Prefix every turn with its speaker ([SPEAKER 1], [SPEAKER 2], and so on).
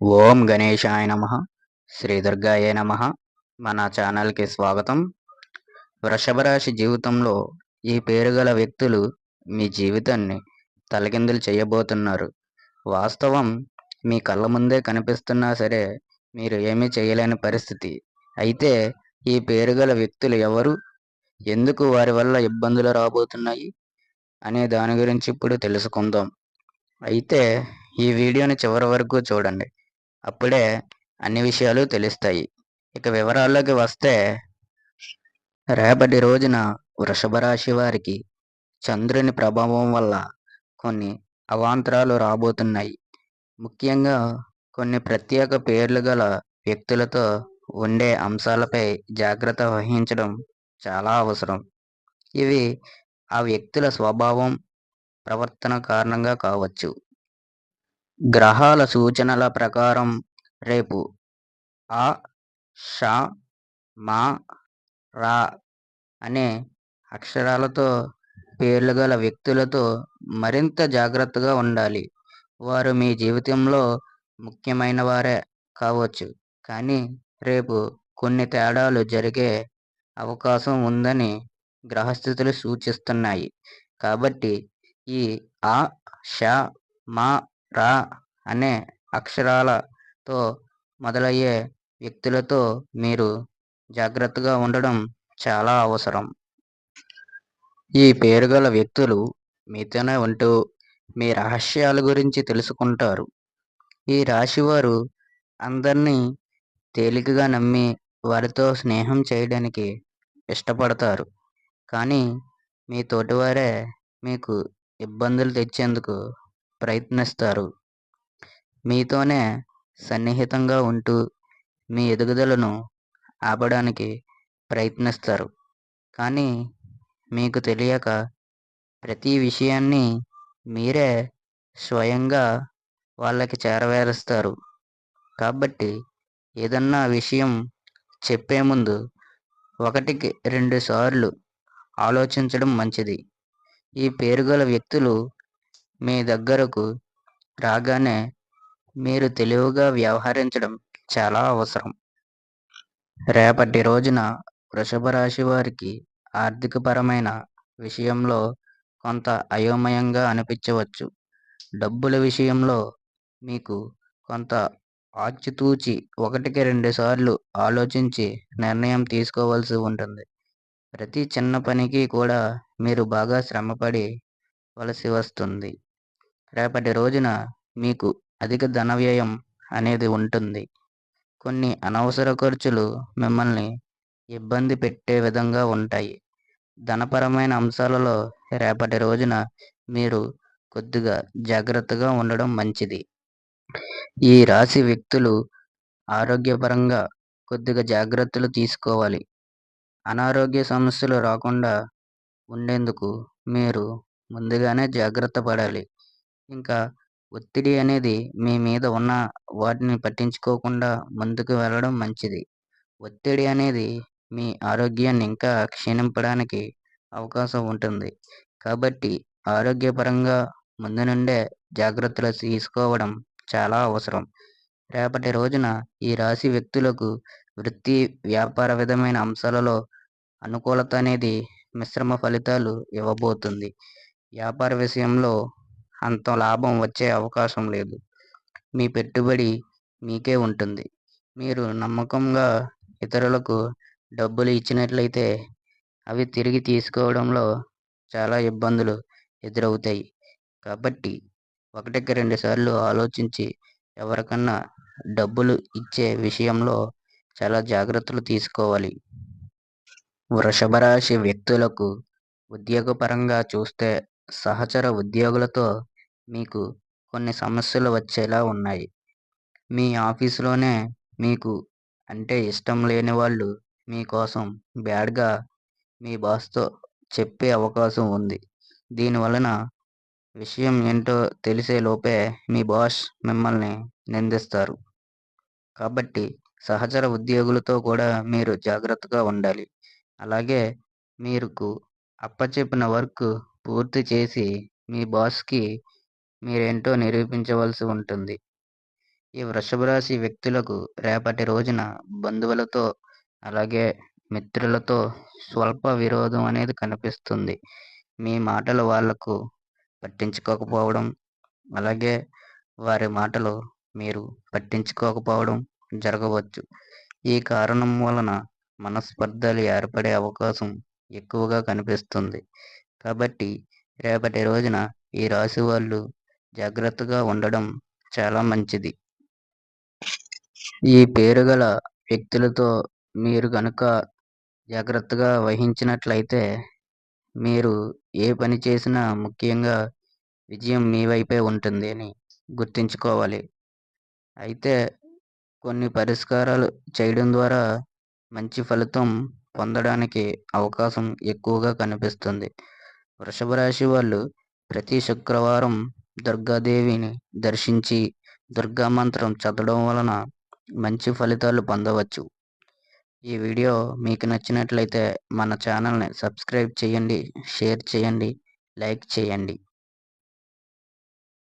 [SPEAKER 1] ఓం గణేశాయ నమః. శ్రీ దుర్గాయ నమః. మన ఛానల్కి స్వాగతం. వృషభ రాశి జీవితంలో ఈ పేరు గల వ్యక్తులు మీ జీవితాన్ని తలకిందులు చేయబోతున్నారు. వాస్తవం మీ కళ్ళ ముందే కనిపిస్తున్నా సరే మీరు ఏమీ చేయలేని పరిస్థితి. అయితే ఈ పేరు గల వ్యక్తులు ఎవరు, ఎందుకు వారి వల్ల ఇబ్బందులు రాబోతున్నాయి అనే దాని గురించి ఇప్పుడు తెలుసుకుందాం. అయితే ఈ వీడియోని చివరి వరకు చూడండి. అప్పుడే అన్ని విషయాలు తెలుస్తాయి. ఇక వివరాల్లోకి వస్తే, రేపటి రోజున వృషభ రాశి వారికి చంద్రుని ప్రభావం వల్ల కొన్ని అవాంతరాలు రాబోతున్నాయి. ముఖ్యంగా కొన్ని ప్రత్యేక పేర్లు గల వ్యక్తులతో ఉండే అంశాలపై జాగ్రత్త వహించడం చాలా అవసరం. ఇవి ఆ వ్యక్తుల స్వభావం, ప్రవర్తన కారణంగా కావచ్చు. గ్రహాల సూచనల ప్రకారం రేపు అ, ష, మ, ర అనే అక్షరాలతో పేర్లు గల వ్యక్తులతో మరింత జాగ్రత్తగా ఉండాలి. వారు మీ జీవితంలో ముఖ్యమైన వారే కావచ్చు, కానీ రేపు కొన్ని తేడాలు జరిగే అవకాశం ఉందని గ్రహస్థితులు సూచిస్తున్నాయి. కాబట్టి ఈ అ, ష, మ, ర అనే అక్షరాలతో మొదలయ్యే వ్యక్తులతో మీరు జాగ్రత్తగా ఉండడం చాలా అవసరం. ఈ పేరుగల వ్యక్తులు మీతోనే ఉంటూ మీ రహస్యాల గురించి తెలుసుకుంటారు. ఈ రాశివారు అందరినీ తేలికగా నమ్మి వారితో స్నేహం చేయడానికి ఇష్టపడతారు. కానీ మీ తోటివారే మీకు ఇబ్బందులు తెచ్చేందుకు ప్రయత్నిస్తారు. మీతోనే సన్నిహితంగా ఉంటూ మీ ఎదుగుదలను ఆపడానికి ప్రయత్నిస్తారు. కానీ మీకు తెలియక ప్రతి విషయాన్ని మీరే స్వయంగా వాళ్ళకి చేరవేరుస్తారు. కాబట్టి ఏదన్నా విషయం చెప్పే ముందు ఒకటికి 2 సార్లు ఆలోచించడం మంచిది. ఈ పేరుగల వ్యక్తులు మీ దగ్గరకు రాగానే మీరు తెలివిగా వ్యవహరించడం చాలా అవసరం. రేపటి రోజున వృషభ రాశి వారికి ఆర్థికపరమైన విషయంలో కొంత అయోమయంగా అనిపించవచ్చు. డబ్బుల విషయంలో మీకు కొంత ఆచితూచి ఒకటికి 2 సార్లు ఆలోచించి నిర్ణయం తీసుకోవాల్సి ఉంటుంది. ప్రతి చిన్న పనికి కూడా మీరు బాగా శ్రమపడి వలసి వస్తుంది. రేపటి రోజున మీకు అధిక ధన వ్యయం అనేది ఉంటుంది. కొన్ని అనవసర ఖర్చులు మిమ్మల్ని ఇబ్బంది పెట్టే విధంగా ఉంటాయి. ధనపరమైన అంశాలలో రేపటి రోజున మీరు కొద్దిగా జాగ్రత్తగా ఉండడం మంచిది. ఈ రాశి వ్యక్తులు ఆరోగ్యపరంగా కొద్దిగా జాగ్రత్తలు తీసుకోవాలి. అనారోగ్య సమస్యలు రాకుండా ఉండేందుకు మీరు ముందుగానే జాగ్రత్త పడాలి. ఇంకా ఒత్తిడి అనేది మీ మీద ఉన్న వాటిని పట్టించుకోకుండా ముందుకు వెళ్ళడం మంచిది. ఒత్తిడి అనేది మీ ఆరోగ్యాన్ని ఇంకా క్షీణింపడానికి అవకాశం ఉంటుంది. కాబట్టి ఆరోగ్యపరంగా ముందు నుండే జాగ్రత్తలు తీసుకోవడం చాలా అవసరం. రేపటి రోజున ఈ రాశి వ్యక్తులకు వృత్తి, వ్యాపార విధమైన అంశాలలో అనుకూలత అనేది మిశ్రమ ఫలితాలు ఇవ్వబోతుంది. వ్యాపార విషయంలో అంత లాభం వచ్చే అవకాశం లేదు. మీ పెట్టుబడి మీకే ఉంటుంది. మీరు నమ్మకంగా ఇతరులకు డబ్బులు ఇచ్చినట్లయితే అవి తిరిగి తీసుకోవడంలో చాలా ఇబ్బందులు ఎదురవుతాయి. కాబట్టి ఒకటికి 2 సార్లు ఆలోచించి ఎవరికన్నా డబ్బులు ఇచ్చే విషయంలో చాలా జాగ్రత్తలు తీసుకోవాలి. వృషభ రాశి వ్యక్తులకు ఉద్యోగపరంగా చూస్తే సహచర ఉద్యోగులతో మీకు కొన్ని సమస్యలు వచ్చేలా ఉన్నాయి. మీ ఆఫీసులోనే మీకు అంటే ఇష్టం లేని వాళ్ళు మీకోసం బ్యాడ్గా మీ బాస్తో చెప్పే అవకాశం ఉంది. దీనివలన విషయం ఏంటో తెలిసే లోపే మీ బాస్ మిమ్మల్ని నిందిస్తారు. కాబట్టి సహచర ఉద్యోగులతో కూడా మీరు జాగ్రత్తగా ఉండాలి. అలాగే మీకు అప్పచెప్పిన వర్క్ పూర్తి చేసి మీ బాస్కి మీరేంటో నిరూపించవలసి ఉంటుంది. ఈ వృషభ రాశి వ్యక్తులకు రేపటి రోజున బంధువులతో అలాగే మిత్రులతో స్వల్ప విరోధం అనేది కనిపిస్తుంది. మీ మాటలు వాళ్లకు పట్టించుకోకపోవడం, అలాగే వారి మాటలు మీరు పట్టించుకోకపోవడం జరగవచ్చు. ఈ కారణం వలన మనస్పర్ధలు ఏర్పడే అవకాశం ఎక్కువగా కనిపిస్తుంది. కాబట్టి రేపటి రోజున ఈ రాశి వాళ్ళు జాగ్రత్తగా ఉండడం చాలా మంచిది. ఈ పేరు గల వ్యక్తులతో మీరు గనుక జాగ్రత్తగా వహించినట్లయితే మీరు ఏ పని చేసినా ముఖ్యంగా విజయం మీ వైపే ఉంటుంది అని గుర్తుంచుకోవాలి. అయితే కొన్ని పరిష్కారాలు చేయడం ద్వారా మంచి ఫలితం పొందడానికి అవకాశం ఎక్కువగా కనిపిస్తుంది. వృషభ రాశి వాళ్ళు ప్రతి శుక్రవారం దుర్గాదేవిని దర్శించి దుర్గా మంత్రం చదవడం వలన మంచి ఫలితాలు పొందవచ్చు. ఈ వీడియో మీకు నచ్చినట్లయితే మన ఛానల్ని సబ్స్క్రైబ్ చేయండి, షేర్ చేయండి, లైక్ చేయండి.